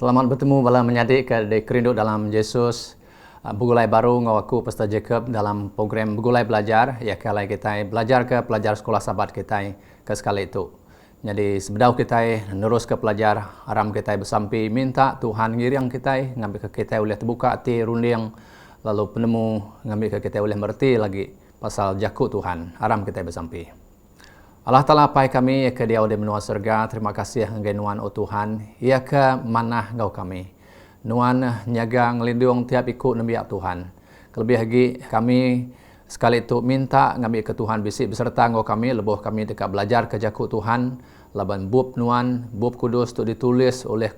Selamat bertemu bala menyadik ke kerindu dalam Yesus. Begulai baru ngau aku Pastor Jacob dalam program Begulai Belajar. Ya kalai kita belajar ke pelajar sekolah sahabat kita ke sekali itu. Jadi sebedau kita nerus ke pelajar aram kita bersampi minta Tuhan ngiriang kita ngambil ke kita oleh terbuka hati rundiang lalu penemu ngambil ke kita oleh merti lagi pasal jaku Tuhan aram kita bersampi. Allah Ta'ala pai kami, ia ke dia di menua surga, terima kasih enggai nuan o Tuhan, ia ke manah ngau kami. Nuan nyaga ngelindung tiap ikut nembiak Tuhan. Kelebih lagi kami sekali itu minta ngambil ke Tuhan bisik beserta ngau kami, lebuh kami dekat belajar ke jaku Tuhan, laban bub nuan, bub kudus tu ditulis oleh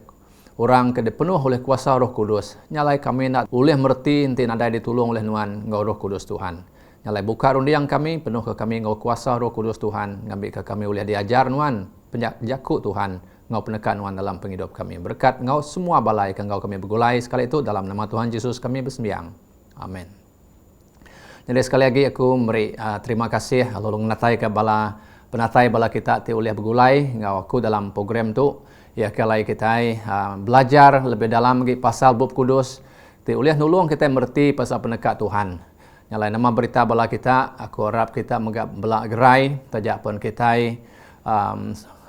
orang ke dipenuh oleh kuasa Roh Kudus. Nyalai kami nak boleh merti nanti nadai ditolong oleh nuan ngau Roh Kudus Tuhan. Nyalai buka rundiang kami, penuh ke kami ngau kuasa Roh Kudus Tuhan, ngambil ke kami oleh diajar nuan, penjaku Tuhan, ngau penekan nuan dalam penghidup kami. Berkat ngau semua balai ke ngau kami bergulai sekali itu dalam nama Tuhan Yesus kami bersembiang. Amin. Jadi sekali lagi aku beri terima kasih lalu natai ke bala penatai bala kita ti oleh bergulai ngau aku dalam program tu. Ya kalai kita belajar lebih dalam lagi pasal bab kudus ti oleh nulung kita merti pasal penekat Tuhan. Nyalai nama berita bala kita, aku harap kita megap belak gerai, tajak pun kita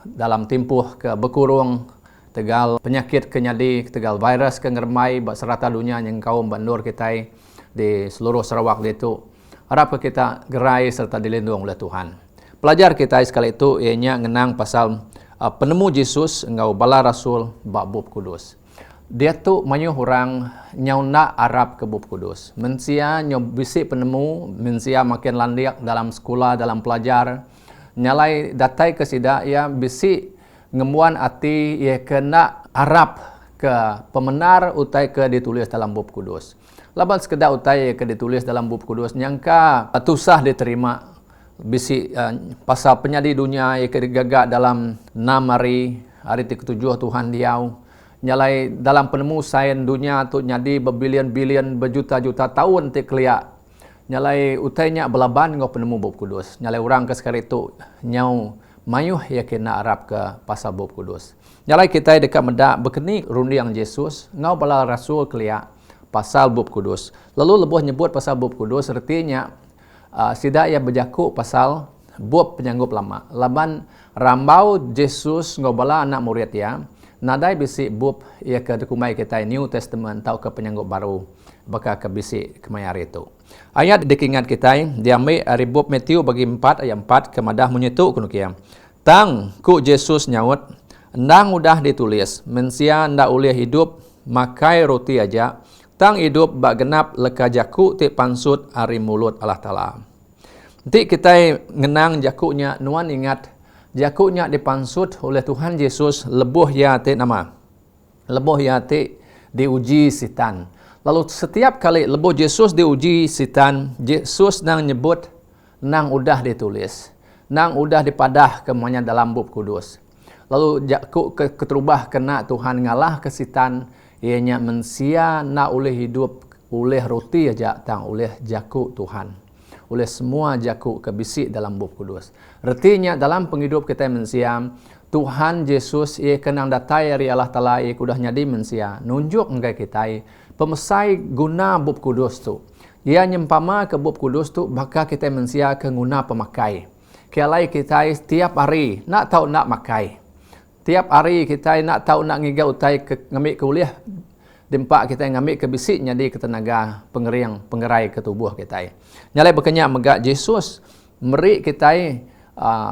dalam tempoh ke berkurung, tegal penyakit kenyadi, tegal virus ke ngermai, serata dunia yang kaum bandur kita di seluruh Sarawak itu. Harap kita gerai serta dilindung oleh Tuhan. Pelajar kita sekali itu, ianya ngenang pasal penemu Yesus, engau bala Rasul, bab kudus. Dia tu mayuh orang nyauna Arab ke bab kudus. Mensia nyob bisik penemu, mensia makin landiak dalam sekolah, dalam pelajar. Nyalai datai ke sida ia bisik ngemuan ati ia kena Arab ke pemenar utai ke ditulis dalam bab kudus. Laban sekedar utai ke ditulis dalam bab kudus nyangka tusah diterima. Bisik pasal penyadi dunia ia ke digagak dalam 6 hari ke-7 Tuhan diau. Nyalai dalam penemu sains dunia tu nyadi berbilion-bilion berjuta-juta tahun ti keliak. Nyalai utainya belaban ngau penemu bab kudus. Nyalai orang ke sekali itu nyau mayuh ya kena Arab ke pasal bab kudus. Nyalai kita dekat medak berkeni rundiang Yesus ngau bala rasul keliak pasal bab kudus. Lalu lebuh nyebut pasal bab kudus artinya sida ia berjaku pasal bab penyanggup lama. Laban rambau Yesus ngau bala anak murid ya. Nadai bisik bub ia ke dokumai kita New Testament tau ke penyanggup baru bakal ke bisik kemayar itu. Ayat dikingat kita diambil dari bub Matthew bagi 4 ayat 4 kemadah menyetuk kuno kia. Tang ku Yesus nyaut, endang udah ditulis, mensia ndak ulih hidup makai roti aja, tang hidup bak genap leka jaku ti pansut ari mulut Allah Ta'ala. Nanti kita ngenang jakunya nuan ingat jakunya dipansut oleh Tuhan Yesus lebuh ya te nama. Lebuh ya te diuji setan. Lalu setiap kali lebuh Yesus diuji setan, Yesus nang nyebut nang udah ditulis. Nang udah dipadah kemanya dalam bab kudus. Lalu jakuk keterubah kena Tuhan ngalah ke setan, ianya mensia na oleh hidup oleh roti aja tang oleh jakuk Tuhan. Oleh semua jaku kebisik dalam bab kudus. Artinya dalam penghidup kita mensia, Tuhan Yesus ia kenang datai dari Allah Ta'ala ia kudah nyadi mensia. Nunjuk engkai kita pemesai guna bab kudus tu. Ia nyempama ke bab kudus tu baka kita mensia ke guna pemakai. Kialai kita setiap hari nak tahu nak makai. Tiap hari kita nak tahu nak ngigau utai ngambil kuliah. Dempak kita ngambil ke bisik jadi ke tenaga pengerai ke tubuh kita. Nyalai berkenyak megak Yesus meri kita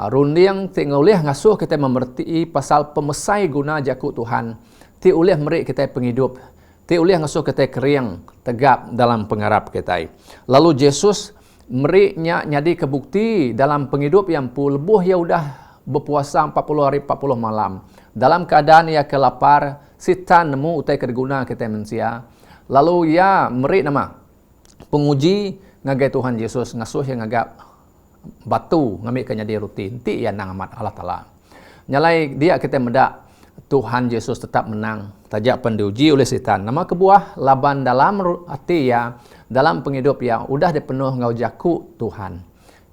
rundiang ti ngoleh ngasuh kita memerti pasal pemesai guna jaku Tuhan. Ti ulih meri kita penghidup. Ti ulih ngasuh kita keriang tegap dalam pengarap kita. Lalu Yesus meri nyadi kebukti dalam penghidup yang lebuh ya udah berpuasa 40 hari 40 malam. Dalam keadaan ia kelapar, setan nemu utai kerguna kita mensia. Lalu ia meri nama penguji ngagai Tuhan Yesus ngasuh yang ngagap batu ngambil kenyadi rutin. Ti ia nang amat Allah Ta'ala. Nyalai dia kita medak Tuhan Yesus tetap menang. Tajak pun diuji oleh setan. Nama kebuah laban dalam hati ya, dalam penghidup ya, udah dipenuh ngau jaku Tuhan.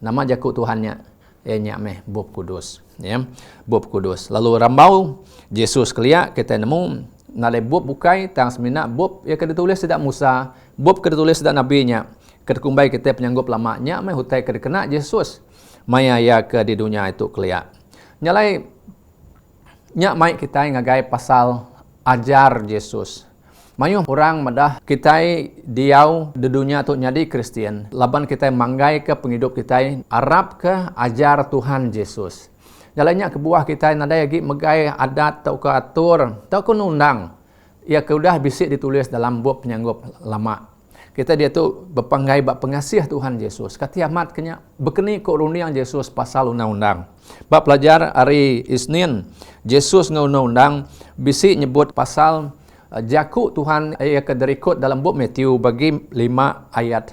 Nama jaku Tuhannya ianya meh bab kudus ya, bab kudus. Lalu rambau Yesus kelia kita nemu nalai bub bukai tang semina bub ia kada tulis sedak Musa, bub kada tulis sedak nabinya. Kada kumbai kita penyanggup lamanya mai hutai kada kena Yesus. Maya ya ke di dunia itu kelia. Nyalai nyak mai kita ngagai pasal ajar Yesus. Mayu orang madah kita diau di dunia tu nyadi Kristian. Laban kita manggai ke penghidup kita Arab ke ajar Tuhan Yesus. Jalannya ke buah kita nada lagi megai adat tau ke atur tau ke undang. Ia ke udah bisik ditulis dalam buku penyanggup lama. Kita dia tu berpanggai bak pengasih Tuhan Yesus. Katiamat kenya berkeni ke runiang Yesus pasal undang-undang. Bak pelajar hari Isnin Yesus ngundang-undang bisik nyebut pasal jaku Tuhan ia ke derikut dalam buku Matthew bagi 5 ayat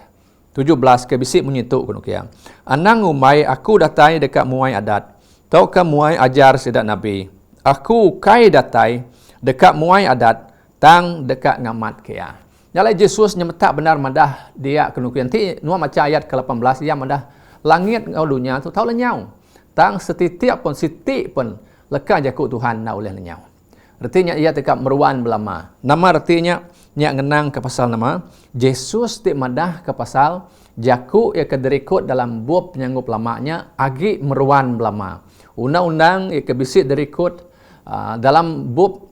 17 ke bisik menyitu kuno kia. Anang umai aku datai dekat muai adat. Tau ke muai ajar sedak Nabi. Aku kai datai dekat muai adat tang dekat ngamat kia. Nyalai Yesus nyemetak benar madah dia kenukian ti nuah macam ayat ke-18 ia madah langit ngau dunia tu tau lenyau. Tang setitik pun sitik pun leka jaku Tuhan na oleh lenyau. Artinya ia dekat meruan belama. Nama artinya nyak ngenang ke pasal nama Yesus ti madah ke pasal jaku ia kederikut dalam buah penyanggup lamanya agi meruan belama. Undang-undang ia kebisik derikut dalam bub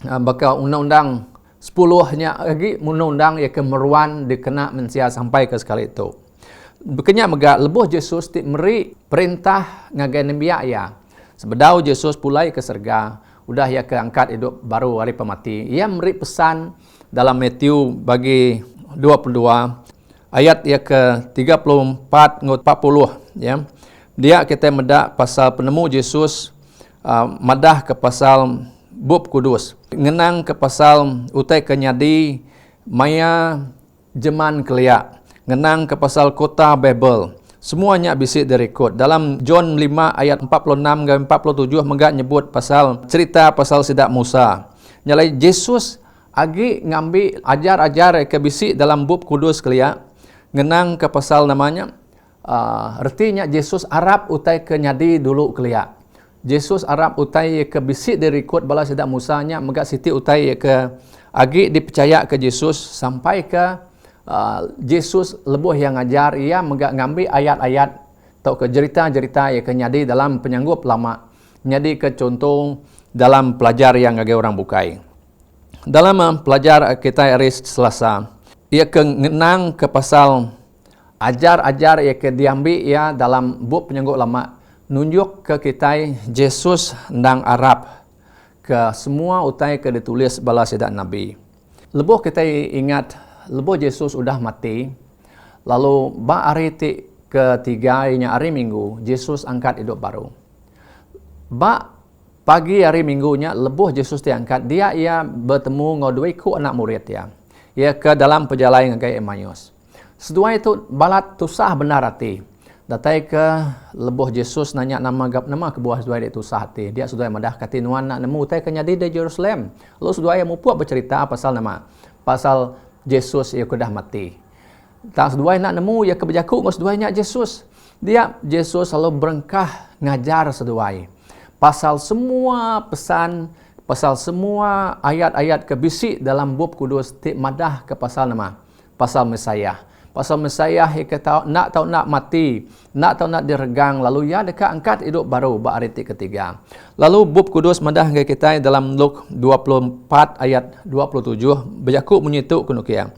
bakal undang-undang 10-nya lagi undang-undang ia kemeruan dikena mensia sampai ke sekali itu. Bekenya mega lebuh Yesus ti meri perintah ngagai nembia ya. Sebedau Yesus pulai ke surga, udah ia keangkat hidup baru hari pemati. Ia meri pesan dalam Matthew bagi 22 ayat ia ke 34 ngut 40 ya. Dia kita medak pasal penemu Yesus madah ke pasal bub kudus. Ngenang ke pasal utai kenyadi maya jeman kelia. Ngenang ke pasal kota Babel. Semuanya bisik derikut. Dalam John 5 ayat 46 ke 47 megak nyebut pasal cerita pasal sidak Musa. Nyalai Yesus agi ngambil ajar-ajar ke bisik dalam bub kudus kelia. Ngenang ke pasal namanya artinya Yesus Arab utai ke nyadi dulu kelia. Yesus Arab utai ke bisik derikut bala sedak Musanya megak siti utai ke agi dipercaya ke Yesus sampai ke Yesus lebuh yang ajar ia megak ngambil ayat-ayat atau ke cerita-cerita ia ke nyadi dalam penyanggup lama. Nyadi ke contoh dalam pelajar yang agak orang bukai. Dalam pelajar kita hari Selasa ia ke ngenang ke pasal ajar-ajar ia ke diambil ia dalam buk penyanggup lama nunjuk ke kita Yesus ndang Arab ke semua utai ke ditulis bala sedak Nabi. Lebuh kita ingat lebuh Yesus udah mati. Lalu ba hari ketiga inya hari Minggu Yesus angkat hidup baru. Ba pagi hari Minggunya lebuh Yesus diangkat dia ia bertemu ngodoi ku anak murid ya. Ia ke dalam perjalanan ke Emmaus. Sedua itu balat tusah benar hati. Datai ke lebuh Yesus nanya nama kebuah sedua itu tusah hati. Dia sudah madah kati nuan nak nemu utai kenyadi di Jerusalem. Lalu sedua yang mupuak bercerita pasal nama. Pasal Yesus ia kedah mati. Tak sedua nak nemu ia kebejaku ngos sedua nya Yesus. Dia Yesus selalu berengkah ngajar sedua. Pasal semua pesan, pasal semua ayat-ayat kebisik dalam bab kudus ti madah ke pasal nama. Pasal Mesias. Pasal Mesias ia kata nak mati, nak diregang lalu ia dekat angkat hidup baru ba hari ketiga. Lalu bab kudus madah ke kita dalam Luk 24 ayat 27 berjaku menyitu kuno kia.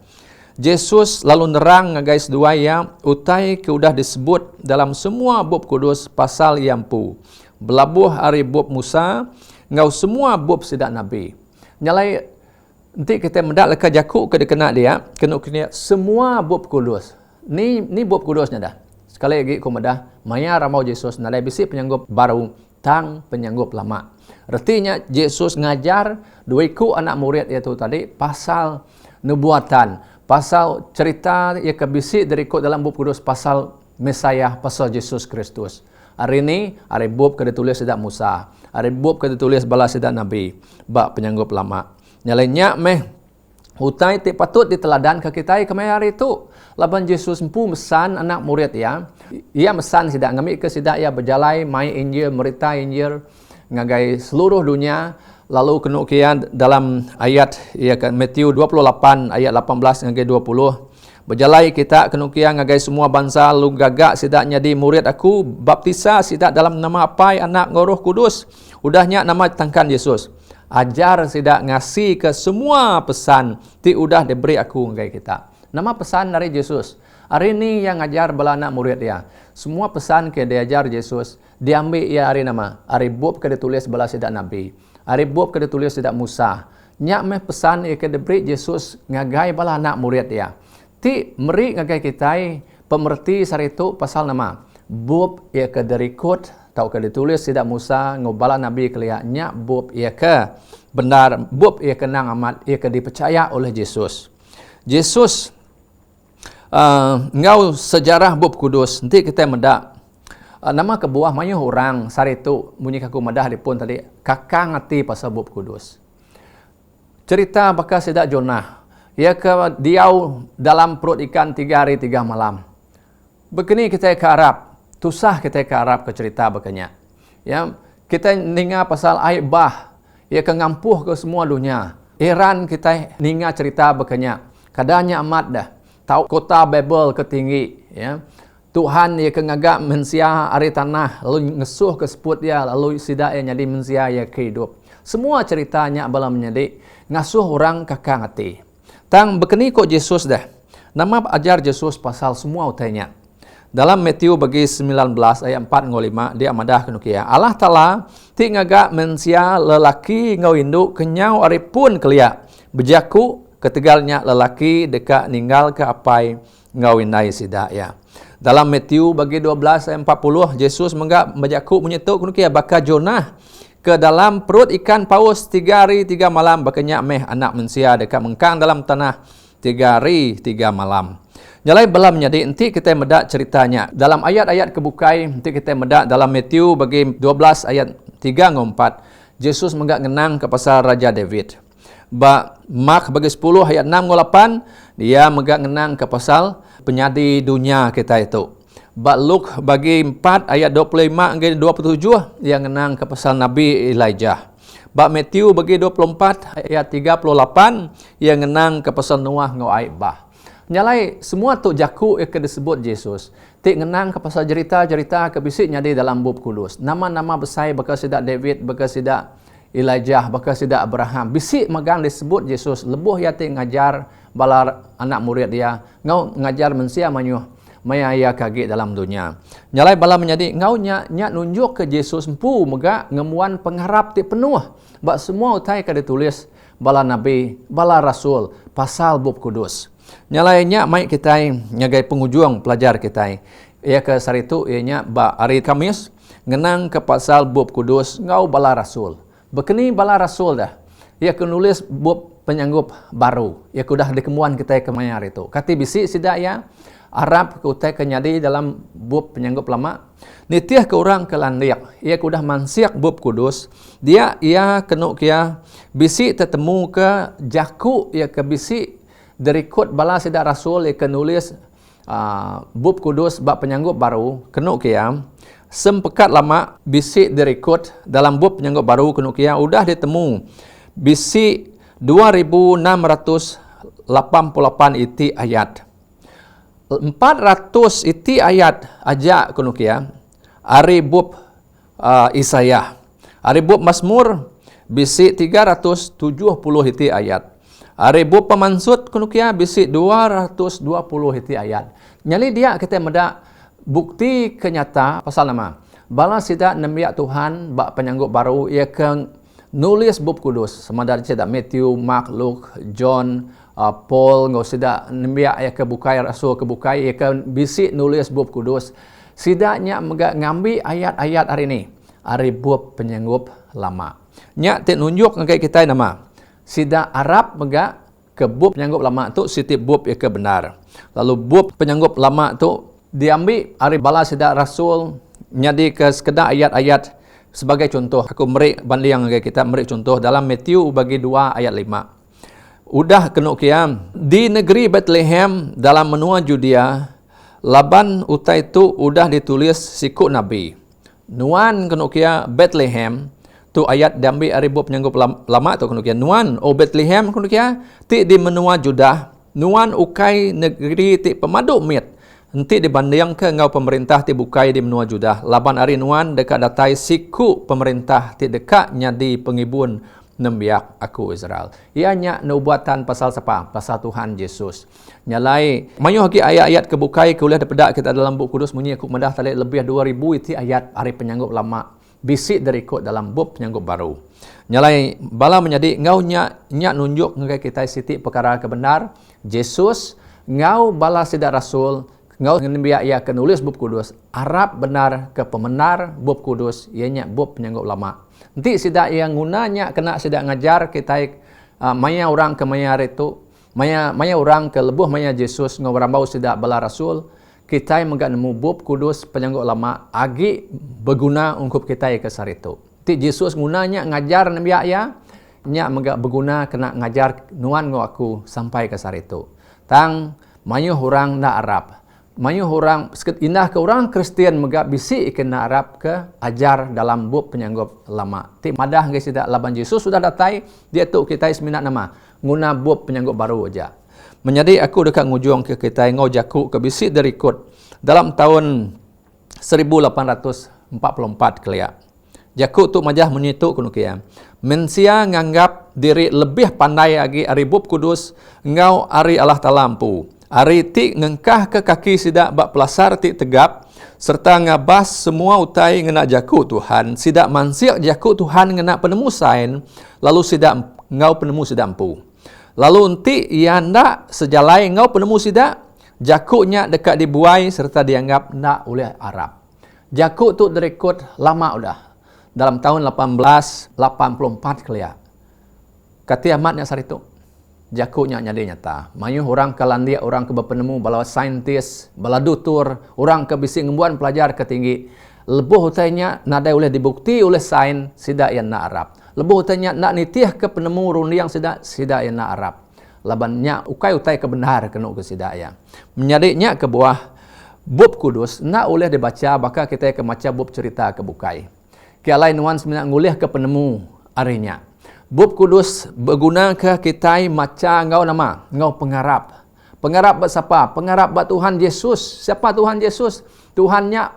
Yesus lalu nerang guys dua ya utai ke udah disebut dalam semua bab kudus pasal yang pu. Belabuh hari bab Musa ngau semua bab sidak Nabi. Nyalai nanti kita mendak leka jaku ke dikena dia kena semua bab kudus. Ni bab kudusnya dah. Sekali lagi ku medah maya ramau Yesus nalai bisi penyanggup baru tang penyanggup lama. Artinya Yesus ngajar duiku anak murid itu tadi pasal nubuatan, pasal cerita ia kebisik dari ikut dalam bab kudus pasal Mesias, pasal Yesus Kristus. Hari ini hari bab ke ditulis sedak Musa, hari bab ke ditulis bala sedak Nabi, bab penyanggup lama. Nyalainya meh utai ti patut diteladan ke kita ke hari itu. Laban Yesus empu mesan anak murid ya. Ia mesan sidak ngambil ke sidak ia berjalai mai Injil, merita Injil ngagai seluruh dunia Lalu kenukian dalam ayat Matius 28 ayat 18 hingga 20. Berjalai kita kenukian ngagai semua bangsa lu gagak sidak nyadi murid aku baptisa sidak dalam nama Apai Anak Roh Kudus. Udahnya nama tangkan Yesus. Ajar sidak ngasih ke semua pesan ti udah diberi aku ngagai kita. Nama pesan dari Yesus. Hari ini yang ngajar bala anak murid dia. Semua pesan ke diajar Yesus diambil ia hari nama. Hari bab ke ditulis bala sidak Nabi. Hari bab ke ditulis sidak Musa. Nyak meh pesan ia ke diberi Yesus ngagai bala anak murid dia. Ti meri ngagai kita pemerti saritu pasal nama. Bab ia ke derikut tau ke ditulis sidak Musa ngobala Nabi kelia nyak bab ia ke benar bab ia kenang amat ia ke dipercaya oleh Yesus. Yesus ngau sejarah bab kudus nanti kita medak nama kebuah mayuh orang saritu bunyi kaku medah dipun tadi kakang ngati pasal bab kudus. Cerita bakal sidak Jonah. Ia ke diau dalam perut ikan 3 hari 3 malam. Begini kita ke Arab. Tusah kita ke Arab ke cerita begini. Ya, kita ninga pasal air bah. Ia ke ngampuh ke semua dunia. Iran kita ninga cerita begini. Kadanya amat dah. Tahu kota Babel ketinggi. Ya. Tuhan ia ke ngagak mensia ari tanah. Lalu ngesuh ke seput dia. Lalu sidak ia nyadi mensia ia kehidup. Semua ceritanya bala menjadi ngasuh orang kakang hati. Tang bekeni kok Yesus dah. Nama ajar Yesus pasal semua utainya. Dalam Matius bagi 19 ayat 4 ngau 5 dia madah kenukia. Allah Taala ti ngagak mensia lelaki ngau induk kenyau aripun kelia. Bejaku ketegalnya lelaki dekat ninggal ke apai ngau indai sidak ya. Dalam Matius bagi 12 ayat 40 Yesus menggak bejaku menyetuk kenukia bakal Jonah ke dalam perut ikan paus 3 hari 3 malam bakenyak meh anak manusia dekat mengkang dalam tanah 3 hari 3 malam. Nyalai belam jadi nanti kita medak ceritanya. Dalam ayat-ayat kebukai nanti kita medak dalam Matius bagi 12 ayat 3 ngau 4 Yesus menggak ngenang ke pasal Raja David. Mark bagi 10 ayat 6 ngau 8 dia menggak ngenang ke pasal penyadi dunia kita itu. Luke bagi 4 ayat 25 hingga 27 yang ngenang ke pasal Nabi Elijah. Matius bagi 24 ayat 38 yang ngenang ke pasal Noah ngau air bah. Nyalai semua tu jaku yang disebut Yesus. Tik ngenang ke pasal cerita-cerita ke bisik nyadi dalam bab kudus. Nama-nama besar bakal sidak David, bakal sidak Elijah, bakal sidak Abraham. Bisik megang disebut Yesus. Lebuh ya tik ngajar bala anak murid dia. Ngau ngajar manusia manyuh. Maya ia kaget dalam dunia. Nyalai bala menjadi ngau nyak nunjuk ke Yesus empu mega ngemuan pengharap ti penuh. Bak semua utai ka ditulis bala nabi, bala rasul pasal bab kudus. Nyalai nyak mai kita nyagai penghujung pelajar kita. Ia ke saritu ianya ba hari Kamis ngenang ke pasal bab kudus ngau bala rasul. Bekeni bala rasul dah. Ia ke nulis bab penyanggup baru. Ia kudah dikemuan kita ke mayar itu. Kati bisi sidak ya Arab ke utai kenyadi dalam bab penyanggup lama. Nitiah ke orang ke landiak. Ia kudah mansiak bab kudus. Ia kenuk kia bisi tetemu ke jaku. Ia ke bisi derikut bala sidak rasul. Ia ke nulis bab kudus bab penyanggup baru. Kenuk kia sempekat lama bisi derikut dalam bab penyanggup baru. Kenuk kia udah ditemu bisi 2688 iti ayat. 400 iti ayat ajak kunukia ari bab Isaiah. Ari bab Mazmur bisi 370 iti ayat. Ari bab Pemansut kunukia bisi 220 iti ayat. Nyali dia kita medak bukti kenyata pasal nama. Bala sidak nemiak Tuhan bak penyanggup baru ia ke nulis bab kudus. Sama dari sidak Matthew, Mark, Luke, John, Paul ngau sidak nembia ya kebukai rasul kebukai ya ke bisik nulis bab kudus. Sidaknya ngambil ayat-ayat hari ini. Hari bab penyanggup lama. Nyak tik nunjuk ngagai kita nama. Sidak Arab mega ke bab penyanggup lama tu sitip bab ya ke benar. Lalu bab penyanggup lama tu diambil hari bala sidak rasul nyadi ke sekedar ayat-ayat sebagai contoh. Aku merik banding ngagai kita merik contoh dalam Matius bagi 2 ayat 5. Udah kenuk kiam di negeri Bethlehem dalam menua Judea Laban utai itu udah ditulis sikut Nabi. Nuan kenuk kia Bethlehem Tu ayat diambil dari buku penyanggup lama tu kena kia. Nuan, o Bethlehem kena kia. Ti di menua Judah. Nuan ukai negeri ti pemaduk mit. Nanti dibanding ke ngau pemerintah ti bukai di menua Judah. Laban hari nuan dekat datai siku pemerintah ti dekat nyadi pengibun nembiak aku Israel. Ianya nubuatan pasal siapa? Pasal Tuhan Yesus. Nyalai mayuh lagi ayat-ayat kebukai kuliah dapat kita dalam buku kudus munyi aku madah tali lebih 2000 itu ayat hari penyanggup lama bisik dari ikut dalam buku penyanggup baru. Nyalai bala menjadi ngau nyak nunjuk ngai kita siti perkara kebenar Yesus ngau bala sidak rasul ngau nembiak ia kenulis buku kudus Arab benar ke pemenar buku kudus ianya buku penyanggup lama. Nanti sidak yang gunanya kena sidak ngajar kita maya orang ke maya itu maya orang ke lebuh maya Yesus ngau rambau sidak bala rasul kita menggak nemu buku kudus penyanggup lama agi berguna untuk kita ke saritu. Ti Yesus gunanya ngajar nembiak ia nya menggak berguna kena ngajar nuan ngau aku sampai ke saritu. Tang mayuh orang na Arab mayuh orang indah ke orang Kristian megak bisi kena Arab ke ajar dalam buku penyanggup lama. Ti madah guys tidak laban Yesus sudah datai dia tu kita seminat nama guna buku penyanggup baru aja. Menjadi aku dekat ngujung ke kita ngau jaku ke bisi dari kod dalam tahun 1844 kelia. Jaku tu majah menyitu kuno kia. Mensia nganggap diri lebih pandai lagi ari buku kudus ngau ari Allah Taala ampu. Ari ti ngengkah ke kaki sidak bak pelasar ti tegap serta ngabas semua utai ngena jaku Tuhan sidak mansiak jaku Tuhan ngena penemu sain lalu sidak ngau penemu sidak ampu. Lalu enti ia ndak sejalai ngau penemu sidak jakunya dekat dibuai serta dianggap ndak oleh Arab. Jaku tu direkod lama udah dalam tahun 1884 kelia. Kati amatnya saritu. Jakunya nyadi nyata. Mayuh orang ke landia, orang ke berpenemu, bala saintis, bala dutur, orang ke bisi ngembuan pelajar ketinggi. Lebuh utainya nadai oleh dibukti oleh sain sidak yang na Arab. Lebuh utainya nak nitiah ke penemu rundi yang sidak yang na Arab. Labannya ukai utai kebenar kena ke sidak yang. Menyadiknya ke buah bub kudus nak oleh dibaca baka kita ke maca bub cerita ke bukai. Kia lain nuan sebenarnya ngulih ke penemu arinya. Bub kudus berguna ke kita maca ngau nama, ngau pengarap. Pengarap buat siapa? Pengarap buat Tuhan Yesus. Siapa Tuhan Yesus? Tuhannya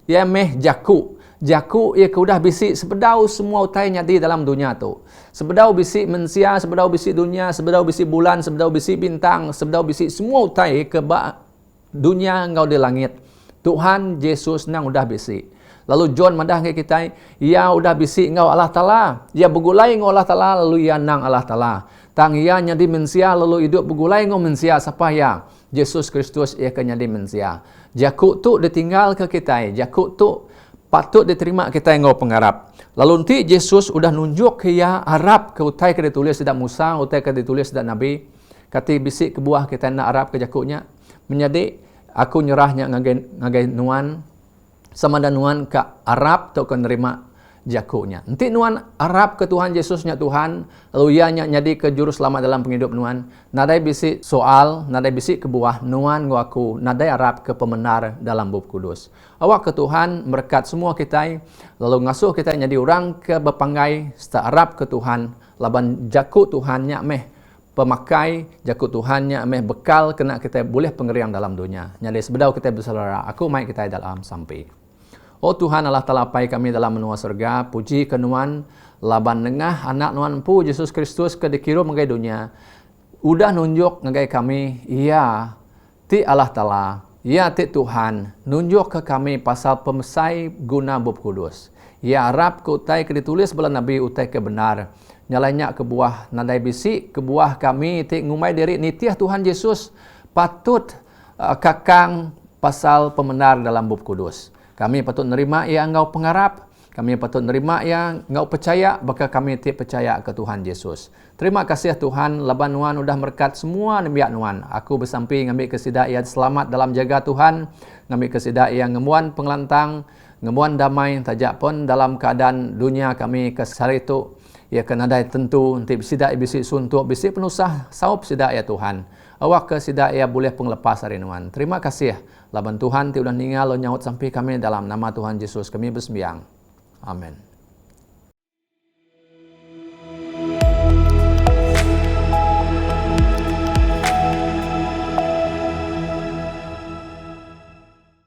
ia meh jaku. Jaku ia keudah bisi sebedau semua utainya di dalam dunia tu. Sebedau bisi mensia, sebedau bisi dunia, sebedau bisi bulan, sebedau bisi bintang, sebedau bisi semua utai ke dunia ngau di langit. Tuhan Yesus nang udah bisi. Lalu John madah ke kita, ia udah bisi ngau Allah Ta'ala. Ia bergulai ngau Allah Ta'ala, lalu ia nang Allah Ta'ala. Tang ia nyadi mensia, lalu hidup bergulai ngau mensia. Siapa ya? Yesus Kristus ia ke nyadi mensia. Jakuk tu ditinggal ke kita. Jakuk tu patut diterima kita ngau pengarap. Lalu nanti Yesus udah nunjuk ke ia Arab ke utai ke ditulis tidak Musa, utai ke ditulis tidak Nabi. Kati bisik ke buah kita nak Arab ke jakuknya. Menjadi aku nyerahnya ngagai nuan. Sama dan nuan ke Arab tu akan nerima jakuknya. Nanti nuan Arab ke Tuhan Yesusnya Tuhan, lalu ia nyadi ke juru selamat dalam penghidup nuan. Nadai bisi soal, nadai bisi ke buah nuan ngaku, nadai Arab ke pemenar dalam bub kudus. Awak ke Tuhan berkat semua kita, lalu ngasuh kita nyadi orang ke berpanggai serta Arab ke Tuhan, laban jakuk Tuhannya meh pemakai jakuk Tuhannya meh bekal kena kita boleh pengeriang dalam dunia. Nyadi sebedau kita bersaudara, aku mai kita dalam sampai. Oh Tuhan Allah Ta'ala pai kami dalam menua surga, puji kenuan laban nengah anak nuan pu Yesus Kristus ke dikiru mengai dunia. Udah nunjuk ngai kami, iya ti Allah Ta'ala, iya ti Tuhan, nunjuk ke kami pasal pemesai guna bub kudus. Ya Arab ke utai ke ditulis bala Nabi utai ke benar. Nyalainya ke buah nadai bisi ke buah kami ti ngumai diri nitiah Tuhan Yesus patut kakang pasal pemenar dalam bub kudus. Kami patut nerima ia engkau pengarap. Kami patut nerima ia engkau percaya. Baka kami tidak percaya ke Tuhan Yesus. Terima kasih Tuhan. Laban nuan udah berkat semua nembiak nuan. Aku bersampi ngambil kesidak ia selamat dalam jaga Tuhan. Ngambil kesidak ia ngemuan pengelantang. Ngemuan damai. Tajak pun dalam keadaan dunia kami kesari itu. Ia kena ada tentu. Nanti bisidak bisi suntuk. Bisi penusah. Saup sidak ia Tuhan. Awak ke sidak ia boleh penglepas hari nuan. Terima kasih. Laban Tuhan ti udah ninggal lo nyaut sampai kami dalam nama Tuhan Yesus kami bersembahyang. Amin.